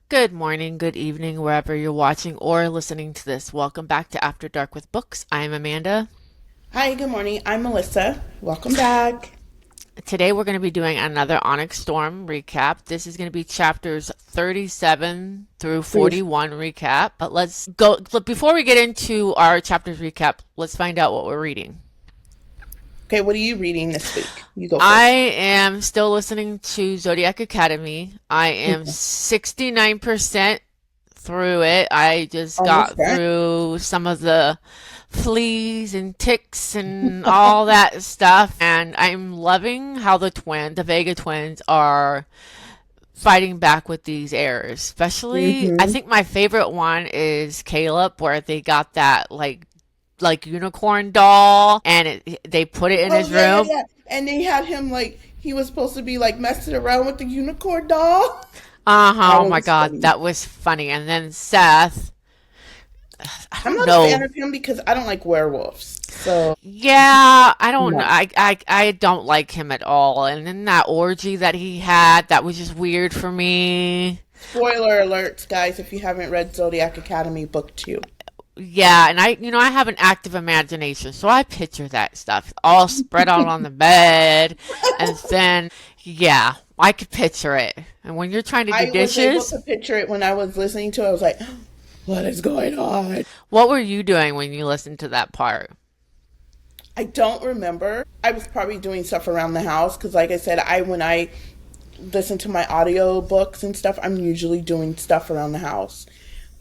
Good morning, good evening, wherever you're watching or listening to this. Welcome back to After Dark with Books. I am Amanda. Hi, good morning. I'm Melissa. Welcome back. Today we're going to be doing another Onyx Storm recap. This is going to be chapters 37 through Oof. 41 recap. But let's go, before we get into our chapters recap, let's find out what we're reading. Okay, what are you reading this week? You go I first. am still listening to Zodiac Academy. I am Okay. 69% through it. I just Almost got done. through some of the fleas and ticks and all that stuff, and I'm loving how the Vega twins, are fighting back with these errors. Especially, I Mm-hmm. think my favorite one is Caleb, where they got that like unicorn doll, and they put it in Oh, his yeah, yeah, room. yeah. And they had him like, he was supposed to be like messing around with the unicorn doll. Uh-huh, That oh my was God, funny. that was funny. And then Seth, I I'm don't not a fan know. of him because I don't like werewolves. So, Yeah, I don't know. no. I don't like him at all. And then that orgy that he had, that was just weird for me. Spoiler alerts, guys, if you haven't read Zodiac Academy Book 2. Yeah, and I have an active imagination, so I picture that stuff all spread out on the bed, and then yeah, I could picture it. And when you're trying to do I was able dishes, to picture it when I was listening to it. I was like, what is going on? what were you doing when you listened to that part? I don't remember. I was probably doing stuff around the house because, like I said, I when I listen to my audio books and stuff, I'm usually doing stuff around the house.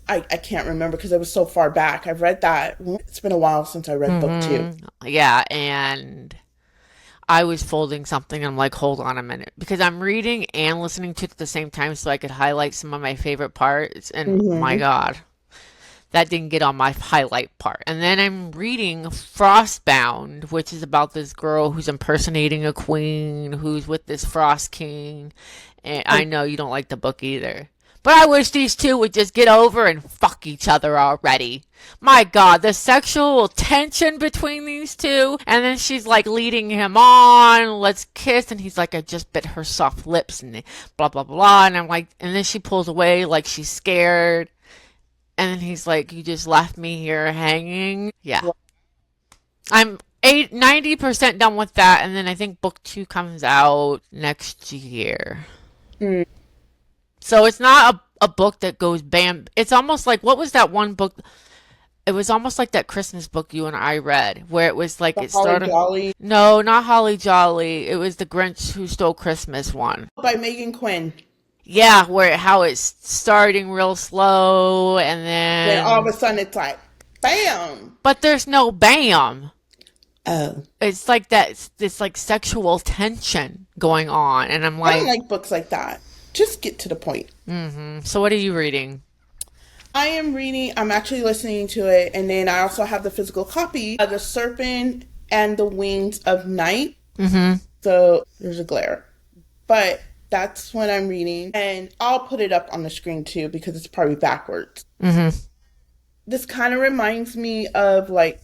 I can't remember because it was so far back. I've read that. It's been a while since I read book two. Yeah, and I was folding something and I'm like, hold on a minute. Because I'm reading and listening to it at the same time so I could highlight some of my favorite parts. And my Mm-hmm. God, that didn't get on my highlight part. And then I'm reading Frostbound, which is about this girl who's impersonating a queen who's with this Frost King. And I know you don't like the book either. But I wish these two would just get over and fuck each other already. My God, the sexual tension between these two. And then she's like leading him on, let's kiss. And he's like, I just bit her soft lips and blah, blah, blah. And I'm like, and then she pulls away like she's scared. And then he's like, you just left me here hanging. Yeah. I'm 90% done with that. And then I think book two comes out next year. So it's not a book that goes bam. It's almost like, what was that one book? It was almost like that Christmas book you and I read, where it was like The it Holly started. Jolly No, not Holly Jolly. It was the Grinch Who Stole Christmas one. by Megan Quinn. Yeah, where how it's starting real slow and Then all of then, a sudden it's like, bam. but there's no bam. Oh, It's like that. It's like sexual tension going on, and I'm I don't like, like books like that. Just get to the point. so what are you reading? I am reading, I'm actually listening to it, and then I also have the physical copy of The Serpent and the Wings of Night. So there's a glare. But that's what I'm reading. And I'll put it up on the screen too because it's probably backwards. This kind of reminds me of like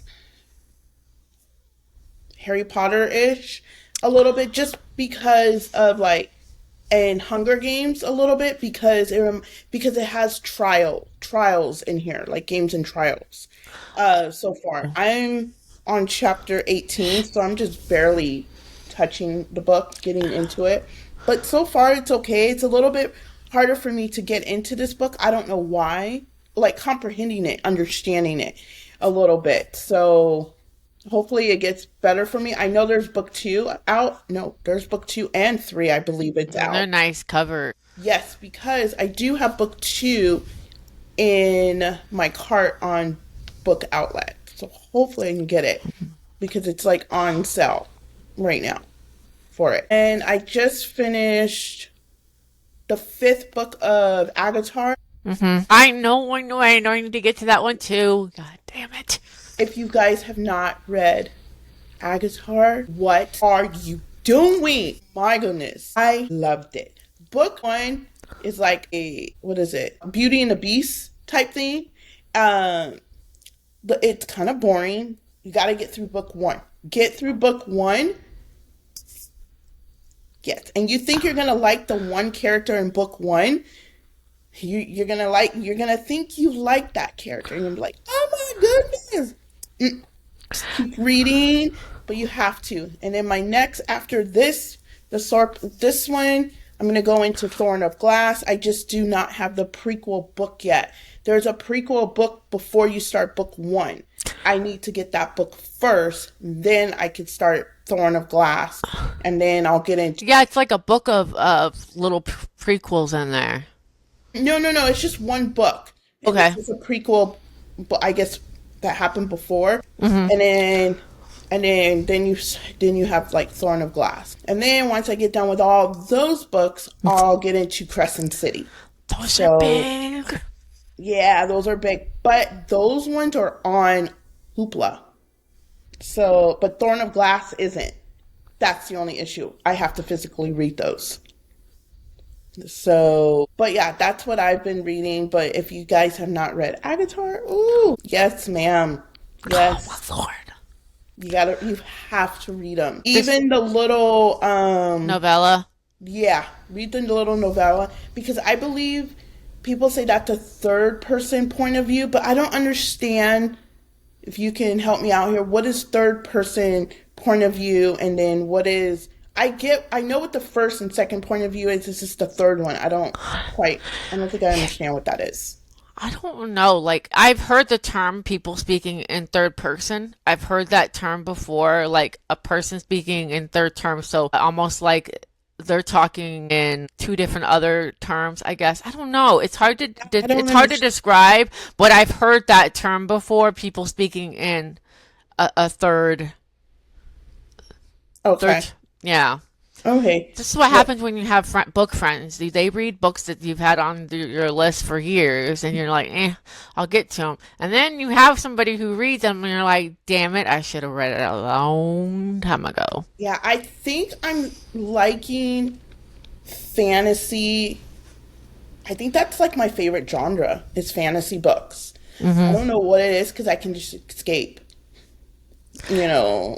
Harry Potter ish a little bit just because of like and Hunger Games a little bit because it has trials in here, like games and trials. So far, I'm on chapter 18, so I'm just barely touching the book, getting into it. But so far, it's okay. It's a little bit harder for me to get into this book. I don't know why. Like comprehending it, understanding it a little bit. So hopefully it gets better for me. I know there's book two out. No, there's book two and three. I believe it's And they're out. nice cover. Yes, because I do have book two in my cart on Book Outlet. So hopefully I can get it because it's like on sale right now for it. And I just finished the fifth book of Avatar. I know, I need to get to that one too. God damn it. If you guys have not read Agatar, what are you doing? My goodness, I loved it. Book one is like a what is it? Beauty and the Beast type thing. Um, but it's kind of boring. You got to get through book one. Get through book one. Yes, and you think you're gonna like the one character in book one, you're gonna think you like that character, and you're like, oh my goodness. Just keep reading, but you have to. And then my next after this, this one, I'm gonna go into Thorn of Glass. I just do not have the prequel book yet. There's a prequel book before you start book one. I need to get that book first, then I can start Thorn of Glass, and then I'll get into. Yeah, it's like a book of little prequels in there. No, no, no. It's just one book, and it's Okay. just a prequel. But I guess that happened before, Mm-hmm. and then you have like Thorn of Glass, and then once I get done with all those books, I'll get into Crescent City. Those are So big. yeah, those are big, but those ones are on Hoopla. So, but Thorn of Glass isn't. That's the only issue. I have to physically read those. So, but yeah, that's what I've been reading. But if you guys have not read Avatar, ooh, yes, ma'am. Oh Yes, my lord. you have to read them. This Even the little, novella. yeah, read the little novella because I believe people say that's a third person point of view, but I don't understand. If you can help me out here, what is third person point of view, and then what is I know what the first and second point of view is. This is the third one. I don't think I understand what that is. I don't know. Like, I've heard the term people speaking in third person. I've heard that term before, like a person speaking in third term. So almost like they're talking in two different other terms, I guess. I don't know. I don't It's hard to understand. describe, but I've heard that term before, people speaking in a Okay. third, yeah. Okay. This is what Well, happens when you have book friends. They read books that you've had on your list for years, and you're like, I'll get to them. And then you have somebody who reads them, and you're like, damn it, I should have read it a long time ago. yeah, I think I'm liking fantasy. I think that's like my favorite genre is fantasy books. I Hmm. don't know what it is because I can just escape. You know,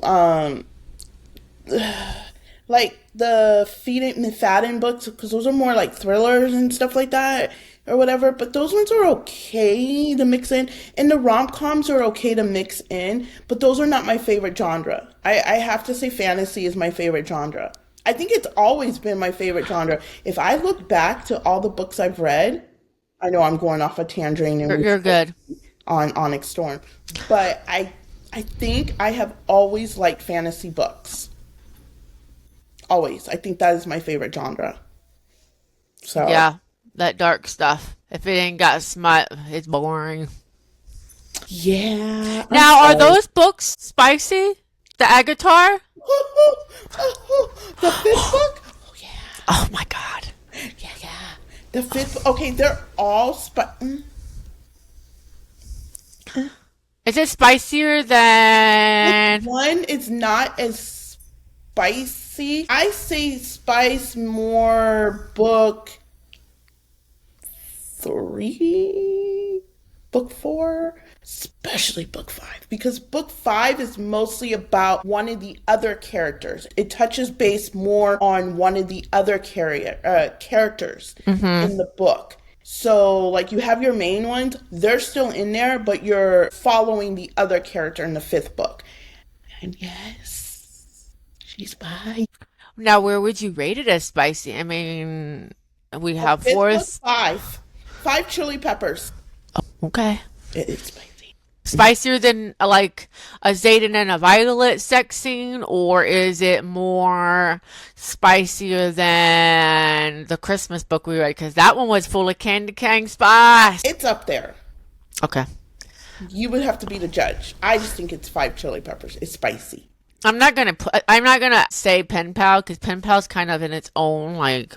like the Feed It McFadden books because those are more like thrillers and stuff like that or whatever. But those ones are okay to mix in, and the rom coms are okay to mix in. But those are not my favorite genre. I have to say, fantasy is my favorite genre. I think it's always been my favorite genre. If I look back to all the books I've read, I know I'm going off a tangent and we You're good. on Onyx Storm, but I think I have always liked fantasy books. Always. I think that is my favorite genre. So, Yeah, that dark stuff. If it ain't got smut, it's boring. yeah, I'm Now, are sorry. those books spicy? The Agatar? The fifth book? Oh, yeah. Oh my god. Yeah, yeah. The fifth, okay, they're all Is it spicier book than. one is not as spicy. I say spice more book three, book four, especially book five, because book five is mostly about one of the other characters. It touches base more on one of the other characters Hmm. in the book. So, like, you have your main ones, they're still in there, but you're following the other character in the fifth book. And yes, she's by Now, where would you rate it as spicy? I mean, we the have fifth book, fourth. five. Five chili peppers. Okay. It is spicy. Spicier than like a Zayden and a Violet sex scene, or is it more spicier than the Christmas book we read? Because that one was full of candy cane spice. It's up there. Okay. You would have to be the judge. I just think it's five chili peppers. It's spicy. I'm not gonna say pen pal because pen pal's kind of in its own like.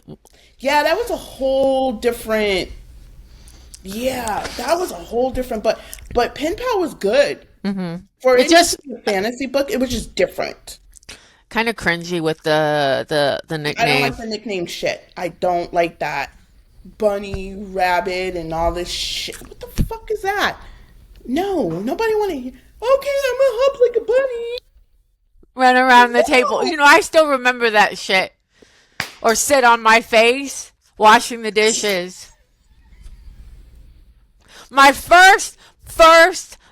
Yeah, that was a whole different. Yeah, that was a whole different. But Pen Pal was good for It it to just be a fantasy book. It was just different. kind of cringy with the I don't nickname. like the nickname shit. I don't like that bunny, rabbit, and all this shit. What the fuck is that? No, nobody want to hear. Okay, I'm gonna hop like a bunny. Run around the table. No. I still remember that shit. Or sit on my face washing the dishes. My first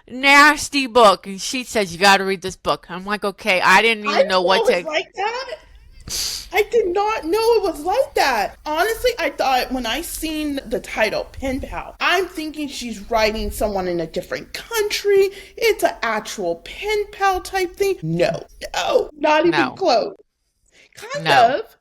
nasty book, and she says you got to read this book. I'm like, okay, I didn't I even didn't know know what it was to. like that. I did not know it was like that. Honestly, I thought when I seen the title, Pen Pal, I'm thinking she's writing someone in a different country. It's an actual pen pal type thing. No, no, not even No, close. Kind no, of.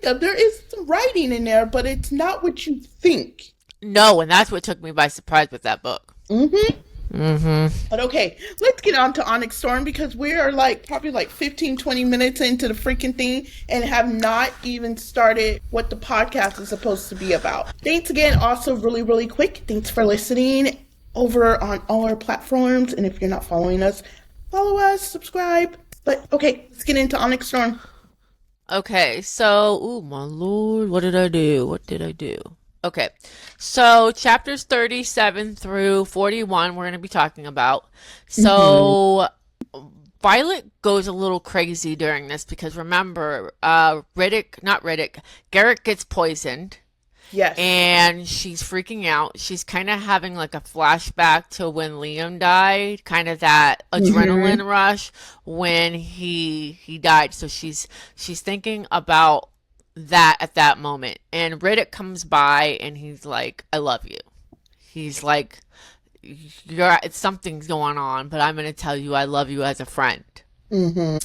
Kind of. There is some writing in there, but it's not what you think. no, and that's what took me by surprise with that book. Mm-hmm. Mm-hmm. But okay, let's get on to Onyx Storm because we are like probably like 15, 20 minutes into the freaking thing and have not even started what the podcast is supposed to be about. Thanks again, also, really, really quick. Thanks for listening over on all our platforms. And if you're not following us, follow us, subscribe. But okay, let's get into Onyx Storm. Okay, so, oh my lord, what did I do? What did I do? Okay, so chapters 37 through 41 we're going to be talking about. Mm-hmm. So Violet goes a little crazy during this because remember, not Riddick, Garrett gets poisoned Yes. and she's freaking out. She's kind of having like a flashback to when Liam died, kind of that Mm-hmm. adrenaline rush when he died. So she's thinking about that at that moment. And Riddick comes by and he's like, "I love you." He's like, "You're it's something's going on, but I'm going to tell you I love you as a friend." Mm-hmm.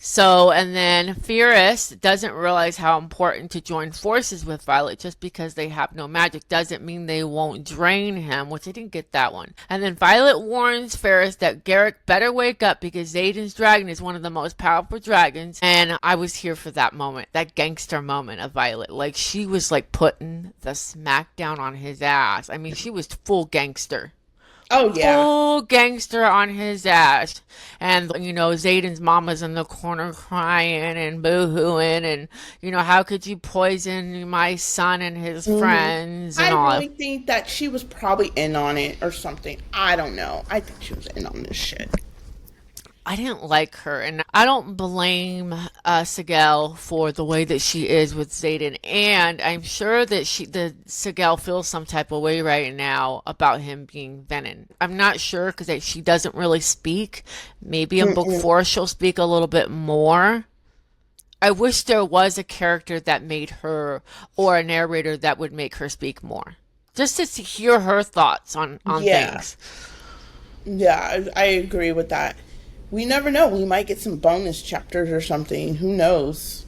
So, and then Fierce doesn't realize how important to join forces with Violet just because they have no magic doesn't mean they won't drain him, which I didn't get that one. And then Violet warns Ferris that Garrick better wake up because Zayden's dragon is one of the most powerful dragons. And I was here for that moment, that gangster moment of Violet. Like she was like putting the smackdown on his ass. I mean, she was full gangster, Oh, yeah. full gangster on his ass. And, Zayden's mama's in the corner crying and boo-hooing and, how could you poison my son and his Mm-hmm. friends and I all. really think that she was probably in on it or something. I don't know. I think she was in on this shit. I didn't like her, and I don't blame Sigel for the way that she is with Zayden. And I'm sure that the Sigel feels some type of way right now about him being Venom. I'm not sure because she doesn't really speak. Maybe in book Mm-mm. four she'll speak a little bit more. I wish there was a character that made her, or a narrator that would make her speak more, just to hear her thoughts on Yeah. things. Yeah, I agree with that. We never know. We might get some bonus chapters or something. Who knows?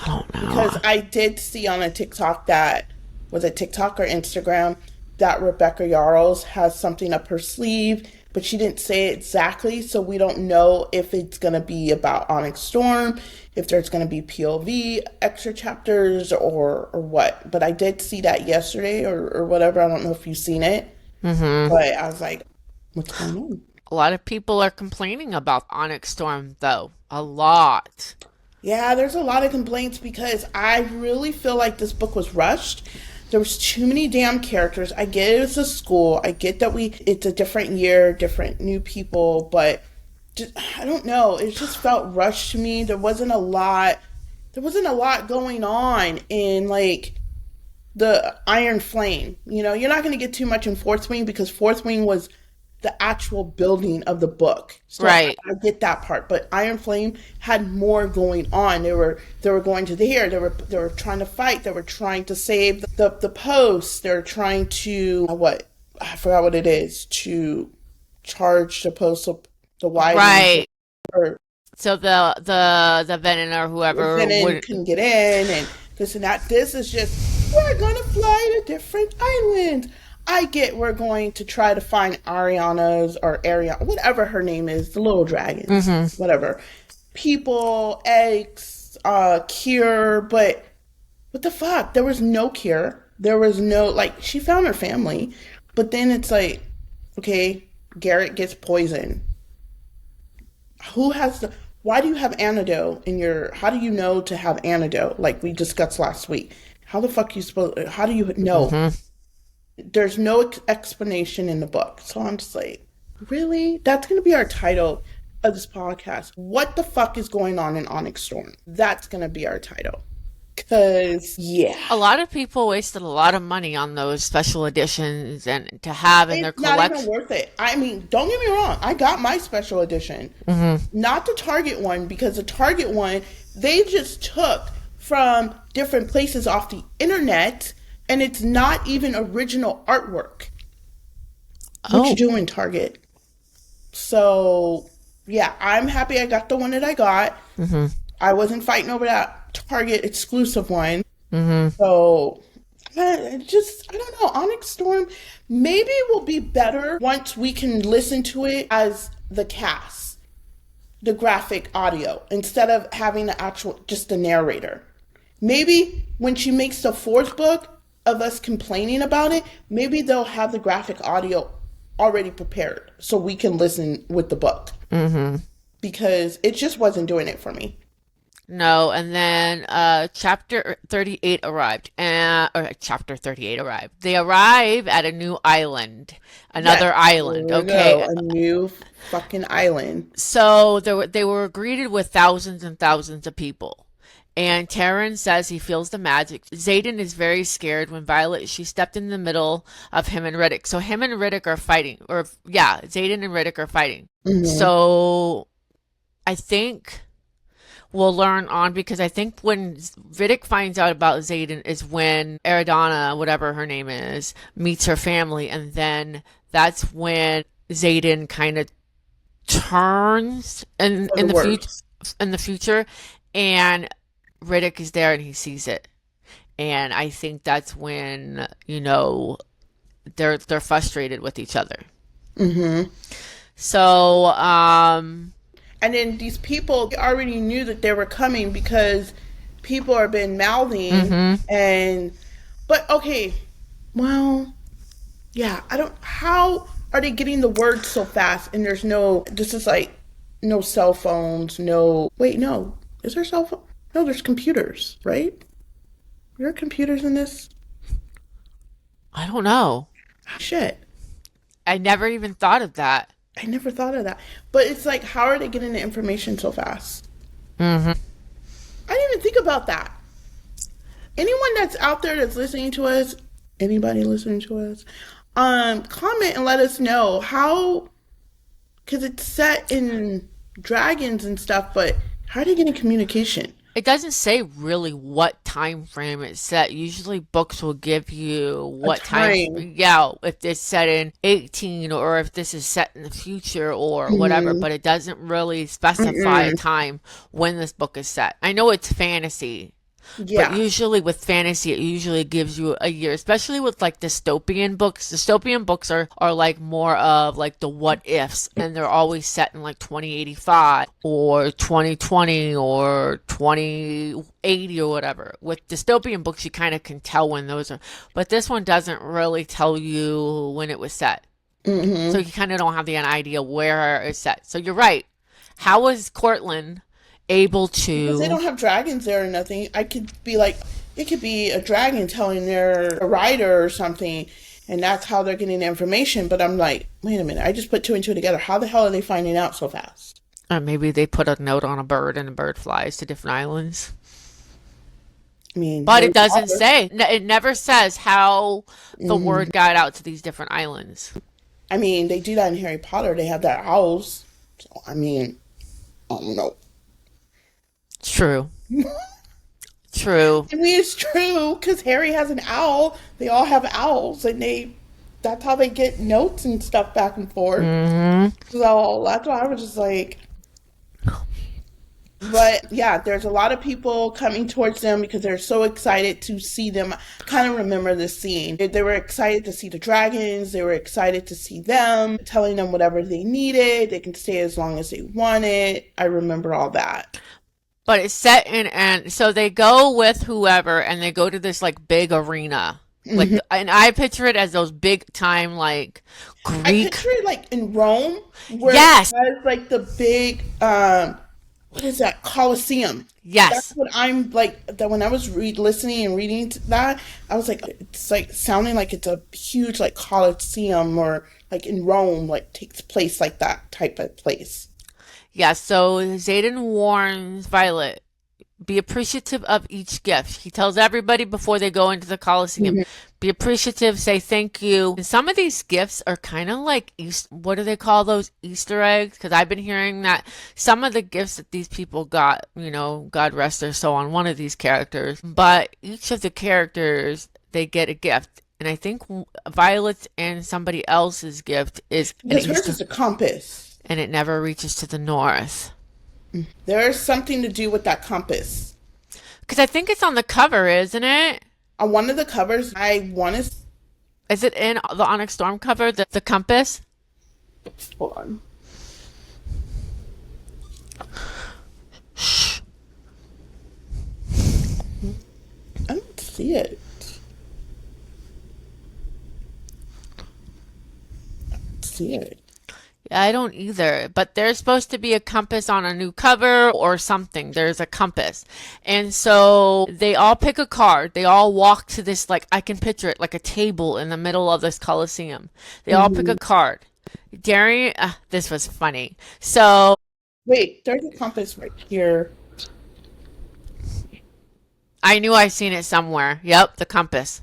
I don't know. Because I did see on a TikTok that, was it TikTok or Instagram, that Rebecca Yarros has something up her sleeve, but she didn't say it exactly. So we don't know if it's going to be about Onyx Storm, if there's going to be POV extra chapters or what. But I did see that yesterday or whatever. I don't know if you've seen it, Hmm. but I was like, what's going on? A lot of people are complaining about Onyx Storm, though. A lot. Yeah, there's a lot of complaints because I really feel like this book was rushed. There was too many damn characters. I get it's a school. I get that it's a different year, different new people, but just, I don't know. It just felt rushed to me. There wasn't a lot. There wasn't a lot going on in like the Iron Flame. You're not going to get too much in Fourth Wing because Fourth Wing was the actual building of the book. So Right. I get that part, but Iron Flame had more going on. They were going to the here. They were trying to fight. They were trying to save the post. They're trying to what I forgot what it is to charge the post so the wide Right. or So the Venom or whoever Venom would. couldn't get in and this and that. This is just we're gonna fly to different islands. I get we're going to try to find Ariana's or Ariana, whatever her name is, the little dragons, Hmm. whatever. People, eggs, cure, but what the fuck? There was no cure. There was no like she found her family, but then it's like, okay, Garrett gets poisoned. Who has the why do you have antidote in your how do you know to have antidote like we discussed last week? How the fuck you supposed how do you know? Hmm. There's no explanation in the book. So I'm just like, really? That's going to be our title of this podcast. What the fuck is going on in Onyx Storm? That's going to be our title. Cause yeah, A lot of people wasted a lot of money on those special editions and to have in their it's not even collection. worth it. I mean, don't get me wrong. I got my special edition, not the Target one, because the Target one they just took from different places off the internet, and it's not even original artwork. What you Oh, doing, Target? So yeah, I'm happy I got the one that I got. I wasn't fighting over that Target exclusive one. So just I don't know, Onyx Storm maybe will be better once we can listen to it as the cast, the graphic audio, instead of having the actual just the narrator. Maybe when she makes the fourth book of us complaining about it, maybe they'll have the graphic audio already prepared so we can listen with the book because it just wasn't doing it for me. no, and then chapter 38 arrived. Or chapter 38 arrived. They arrive at a new island. Yes, Another here island. we go. Okay. A new fucking island. So they were greeted with thousands and thousands of people. And Taryn says he feels the magic. Zayden is very scared when Violet she stepped in the middle of him and Riddick. So him and Riddick are fighting. Or yeah, Zayden and Riddick are fighting. Hmm. So I think we'll learn on because I think when Riddick finds out about Zayden is when Eridana, whatever her name is, meets her family, and then that's when Zayden kind of turns For in the the future, worst. and Riddick is there and he sees it, and I think that's when they're frustrated with each other. Hmm. So And then these people already knew that they were coming because people have been mouthing mhm. and but okay, well, yeah, I don't how are they getting the words so fast and there's no this is like no cell phones, no wait, no. Is there cell phone? No, there's computers, right? There are computers in this? I don't know. Shit. I never even thought of that. I never thought of that. But it's like how are they getting the information so fast? Hmm. I didn't even think about that. Anyone that's out there that's listening to us, anybody listening to us, comment and let us know how, because it's set in dragons and stuff, but how are they getting communication? It doesn't say really what time frame it's set. Usually books will give you A what time, time. yeah, if it's set in 18 or if this is set in the future or whatever, Mm-hmm. but it doesn't really specify a Mm-mm. time when this book is set. I know it's fantasy, but Yeah. usually with fantasy, it usually gives you a year, especially with like dystopian books. Dystopian books are like more of like the what ifs, and they're always set in like 2085 or 2020 or 2080 or whatever. With dystopian books, you kind of can tell when those are, but this one doesn't really tell you when it was set. So Mm-hmm. you kind of don't have the idea where it's set. So you're right. How was Cortland able Because they to? don't have dragons there or nothing. I could be like, it could be a dragon telling their a rider or something, and that's how they're getting the information. But I'm like, wait a minute, I just put two and two together. How the hell are they finding out so fast? Maybe they put a note on a bird and the bird flies to different islands. I mean, But it Harry doesn't Potter. say. It never says how the Hmm. word got out to these different islands. I mean, they do that in Harry Potter. They have that owls. So, I mean, I don't know. True. True. I mean, it's true because Harry has an owl. They all have owls, and they that's how they get notes and stuff back and forth. Hmm. So that's why I was just like, but yeah, there's a lot of people coming towards them because they're so excited to see them. Kind of remember this scene. They were excited to see the dragons. They were excited to see them, telling them whatever they needed. They can stay as long as they wanted. I remember all that. But it's set in, and so they go with whoever, and they go to this like big arena, like, Hmm. and I picture it as those big time like I Greek. picture it like in Rome, where it Yes, has like the big, what is that, Colosseum. That's yes, what I'm like. That when I was listening and reading to that, I was like, it's like sounding like it's a huge like Colosseum or like in Rome, like takes place like that type of place. yes. So Zayden warns Violet. Be appreciative of each gift. He tells everybody before they go into the Coliseum, Mhm. be appreciative, say thank you. And some of these gifts are kind of like what do they call those Easter eggs? Because I've been hearing that some of the gifts that these people got, God rest their soul on one of these characters, but each of the characters they get a gift. And I think Violet's and somebody else's gift is an Because hers Easter, is a compass. and it never reaches to the north. There's something to do with that compass. Because I think it's on the cover, isn't it? On one of the covers, I want to. Is it in the Onyx Storm cover, the compass? Hold on. I don't see it. See it. Yeah, I don't either. But there's supposed to be a compass on a new cover or something. There's a compass. And so they all pick a card. They all walk to this, like, I can picture it, like a table in the middle of this Coliseum. They all pick a Mhm. card. Darian, this was funny. So Wait, there's a compass right here. I knew I seen it somewhere. Yep, the compass.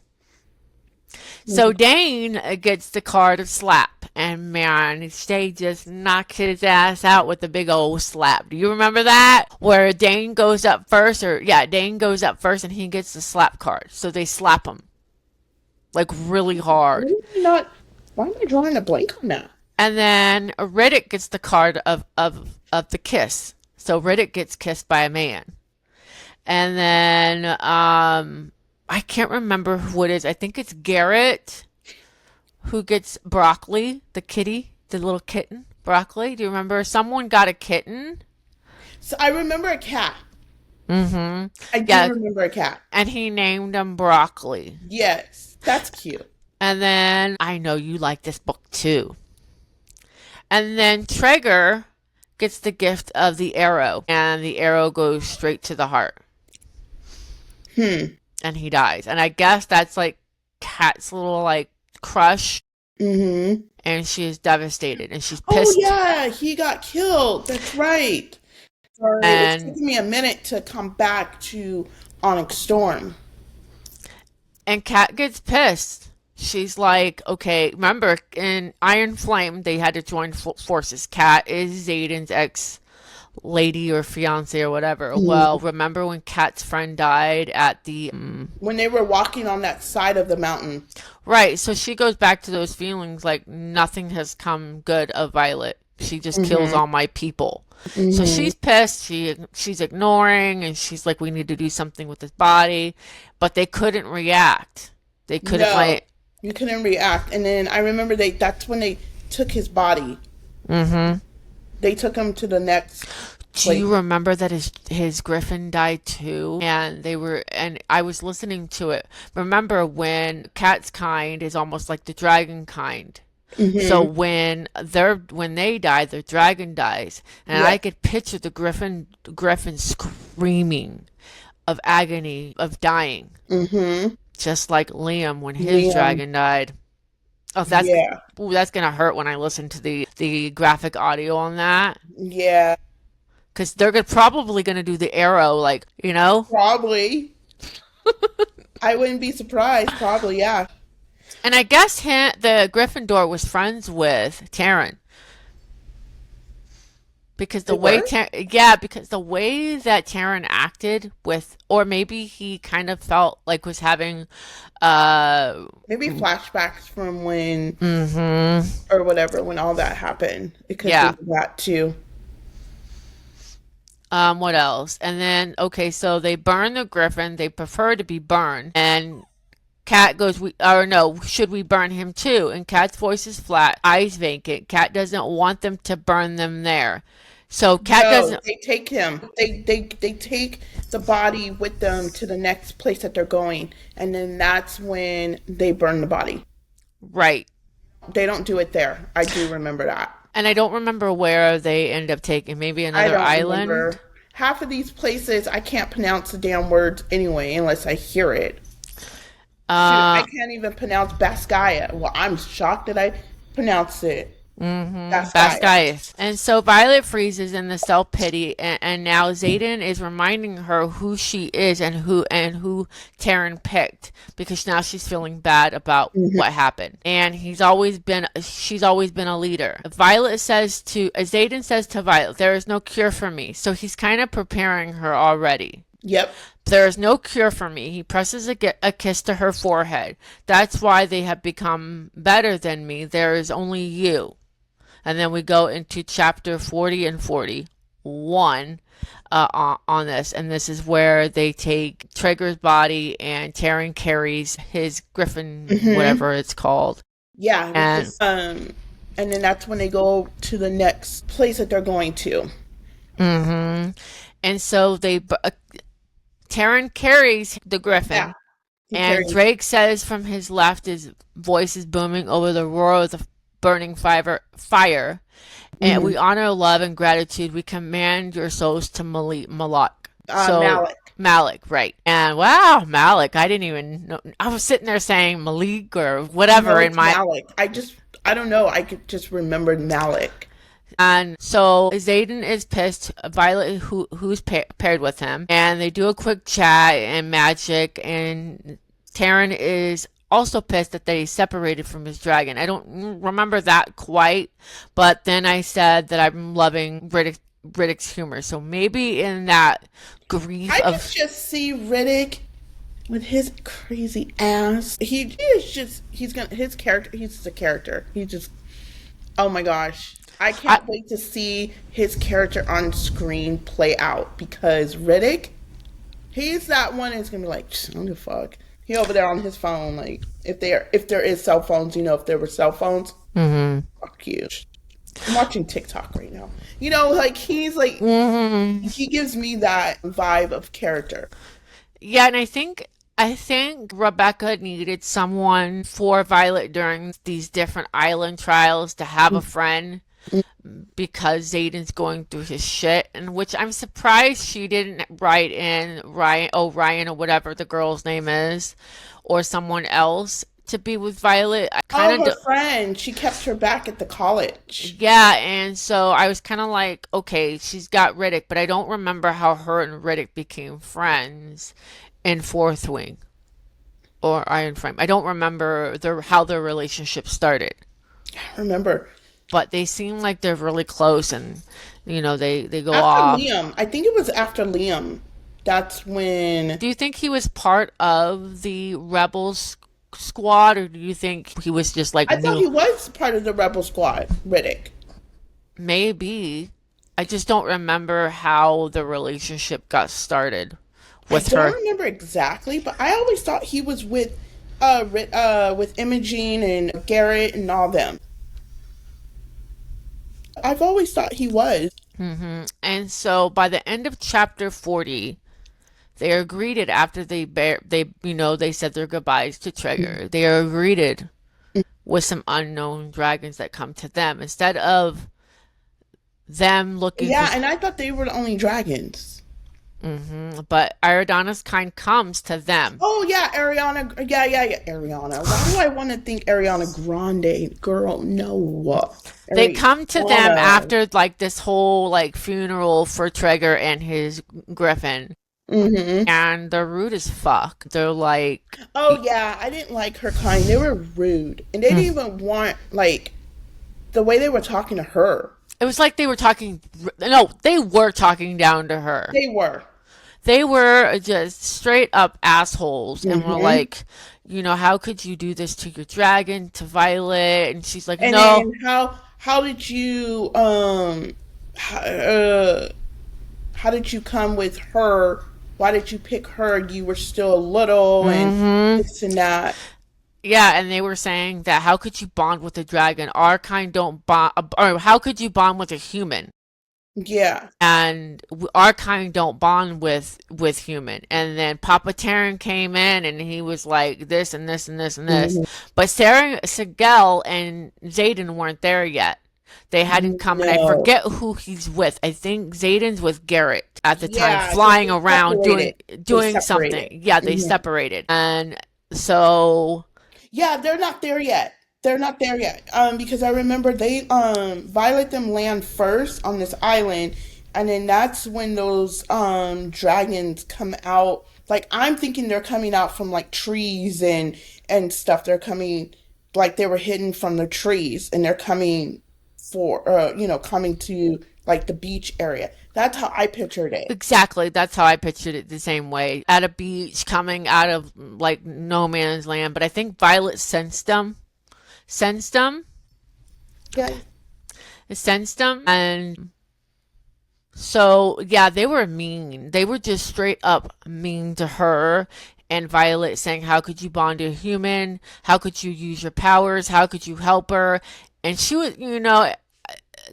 So Dane gets the card of slap, and man, Shay just knocks his ass out with a big old slap. Do you remember that? Where Dane goes up first, or yeah, Dane goes up first, and he gets the slap card. So they slap him like really Why hard, am I not? Why am I drawing a blank on that? and then Riddick gets the card of the kiss. So Riddick gets kissed by a man, and then I can't remember who it is. I think it's Garrett who gets Broccoli, the kitty, the little kitten. Broccoli. Do you remember? Someone got a kitten. So I remember a cat. Mm-hmm. I do Yeah, remember a cat. and he named him Broccoli. Yes, that's cute. And then I know you like this book too. And then Traeger gets the gift of the arrow, and the arrow goes straight to the heart, Hmm. and he dies. And I guess that's like Kat's little like crush, Mm-hmm. and she is devastated, and she's Oh pissed. yeah, he got killed. That's right. Sorry, it's And taking me a minute to come back to Onyx Storm. And Kat gets pissed. She's like, okay, remember in Iron Flame, they had to join forces. Kat is Zayden's ex lady or fiance or whatever. Well, Mhm. remember when Kat's friend died at the. When they were walking on that side of the mountain. Right, so she goes back to those feelings like nothing has come good of Violet. She just kills Mm-hmm. all my people. So Mm-hmm. she's pissed. She's ignoring, and she's like, we need to do something with his body. But they couldn't react. They couldn't No, like. you couldn't react. And then I remember that's when they took his body. Mm-hmm. They took him to the next Do place. you remember that his griffin died too? And I was listening to it. Remember when Cat's kind is almost like the dragon kind. So Mm-hmm. when they die, the dragon dies, and Yeah. I could picture the griffin screaming of agony of dying, Mm-hmm. just like Liam when his Liam. dragon died. Oh, Yeah. that's gonna hurt when I listen to the graphic audio on that. Yeah. Because they're probably going to do the arrow, like, Probably. I wouldn't be surprised. Probably, yeah. And I guess the Gryffindor was friends with Taryn. Because They were? because the way that Taryn acted with, or maybe he kind of felt like was having, uh, Maybe flashbacks from when mm-hmm, or whatever when all that happened. It could be yeah. that too. What else? And then, okay, so they burn the Griffin. They prefer to be burned. And Cat goes, or no, should we burn him too? And Cat's voice is flat, eyes vacant. Cat doesn't want them to burn them there. So Cat No, doesn't, they take him. They take the body with them to the next place that they're going, and then that's when they burn the body. right. They don't do it there. I do remember that. And I don't remember where they end up taking, maybe I another don't island. remember. Half of these places I can't pronounce the damn words anyway unless I hear it. Shoot, I Uh, can't even pronounce Baskaya. Well, I'm shocked that I pronounced it. Mm-hmm. Baskaya. Basquiat. And so Violet freezes in the self pity, and now Zayden is reminding her who she is and who Taryn picked because now she's feeling bad about Hmm. what happened. And she's always been a leader. Violet says to Zayden says to Violet, "There is no cure for me." So he's kind of preparing her already. Yep. There is no cure for me. He presses a kiss to her forehead. That's why they have become better than me. There is only you. And then we go into chapter 40 and 41 on this. And this is where they take Traeger's body and Taryn carries his griffin, Hmm. whatever it's called. Yeah, with And his and then that's when they go to the next place that they're going to. hmm and so Taryn carries the Yeah, griffin. he And carries. Drake says from his left, his voice is booming over the roar of the burning fire. And Hmm. we honor love and gratitude. We command your souls to Malak. So Malik. Malik, right? And wow, Malik! I didn't even know. I was sitting there saying Malik or No, whatever in it's my. Malik. I don't know. I could just remember Malik. And so Zayden is pissed. Violet, who's paired with him, and they do a quick chat and magic. And Taryn is also pissed that they separated from his dragon. I don't remember that quite, but then I said that I'm loving Riddick's humor. So maybe in that grief I could of just see Riddick with his crazy ass. He is just he's gonna his character. He's just a character. He just oh my gosh. I I, can't wait to see his character on screen play out because Riddick, he's that one that's gonna be like, I don't give a fuck. He over there on his phone, like if there is cell phones, if there were cell phones, mhm. fuck you. I'm watching TikTok right now. Like he's like Mhm. he gives me that vibe of character. Yeah, and I think Rebecca needed someone for Violet during these different island trials to have a friend because Zayden's going through his shit, and which I'm surprised she didn't write in Ryan or whatever the girl's name is, or someone else to be with Violet. I Oh, kind her of friend, she kept her back at the college. yeah, and so I was kind of like, okay, she's got Riddick, but I don't remember how her and Riddick became friends in Fourth Wing or Iron Frame. I don't remember how their relationship started, Remember, but they seem like they're really close, and they go after off. Liam, I think it was after Liam. That's when Do you think he was part of the Rebels squad, or do you think he was just like I thought new? he was part of the Rebel Squad, Riddick. Maybe. I just don't remember how the relationship got started I with don't her. remember exactly, but I always thought he was with Imogene and Garrett and all them. I've always thought he was. And so by the end of chapter 40, they are greeted after they said their goodbyes to Trigger. They are greeted with some unknown dragons that come to them instead of them looking Yeah, because and I thought they were the only dragons. but Iridana's kind comes to them. Oh yeah, Ariana. Yeah, yeah, yeah, Ariana. Why do I want to think Ariana Grande? Girl, no. They come to them Ariana. after like this whole like funeral for Trigger and his griffin, Mm-hmm. and they're rude as fuck. They're like, Oh yeah, I didn't like her kind. They were rude, and they didn't mm. even want like the way they were talking to her. It was like they were talking. No, they were talking down to her. They were. They were just straight up assholes, and were Mm-hmm. like, how could you do this to your dragon, to Violet? And she's like, And no. then how did you how did you come with her? Why did you pick her? You were still little and Hmm. this and that. Yeah, and they were saying that how could you bond with a dragon? Our kind don't bond, or how could you bond with a human? Yeah. And our kind don't bond with human. And then Papa Terran came in, and he was like this and this and this and this. Mhm. But Sarah Sigel and Zayden weren't there yet. They hadn't come, and I No. forget who he's with. I think Zayden's with Garrett at the time, Yeah, because flying they around doing separated. They doing something. separated. Yeah, they Mhm. separated, and so Yeah, they're not there yet. They're not there yet. Because I remember they Violet them land first on this island, and then that's when those dragons come out. Like I'm thinking they're coming out from like trees and stuff. They're coming like they were hidden from the trees, and they're coming for coming to like the beach area. That's how I pictured it. Exactly. That's how I pictured it the same way. At a beach, coming out of like no man's land. But I think Violet sensed them, Yeah, sensed them, and so yeah, they were mean. They were just straight up mean to her. And Violet saying, "How could you bond to a human? How could you use your powers? How could you help her?" And she was,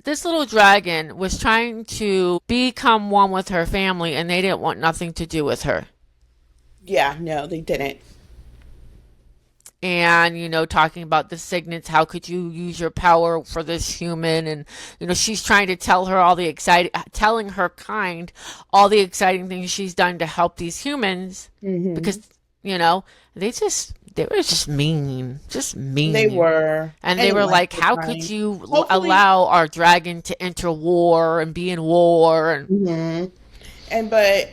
this little dragon was trying to become one with her family, and they didn't want nothing to do with her. yeah, no, they didn't. And talking about the signets, how could you use your power for this human? And she's trying to tell her all the exciting, telling her kind all the exciting things she's done to help these humans, Hmm. because you know they were just They mean. were. And I they didn't were like like, the how could kind. you Hopefully, allow our dragon to enter war and be in war? And hmm and but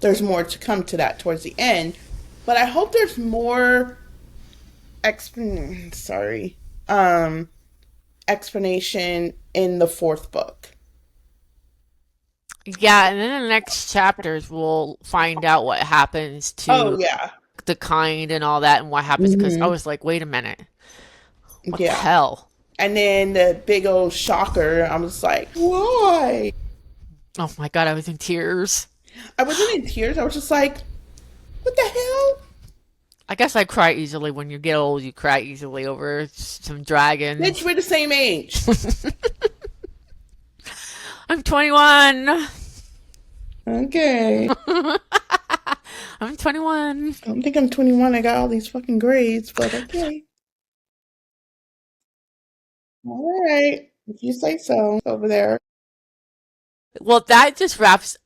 there's more to come to that towards the end. But I hope there's more sorry, um, explanation in the fourth book. yeah, and then the next chapters we'll find out what happens Oh to yeah, the kind and all that, and what happens, because I hmm was like, wait a minute, what the yeah. hell? And then the big old shocker. I was like, why? Oh my god, I was in tears. I wasn't in tears. I was just like, what the hell? I guess I cry easily. When you get old, you cry easily over some Bitch, dragons. we're the same age. I'm 21. Okay. I'm 21. I don't think I'm 21. I got all these fucking grades, but okay. All right. If you say so over there. Well, that just wraps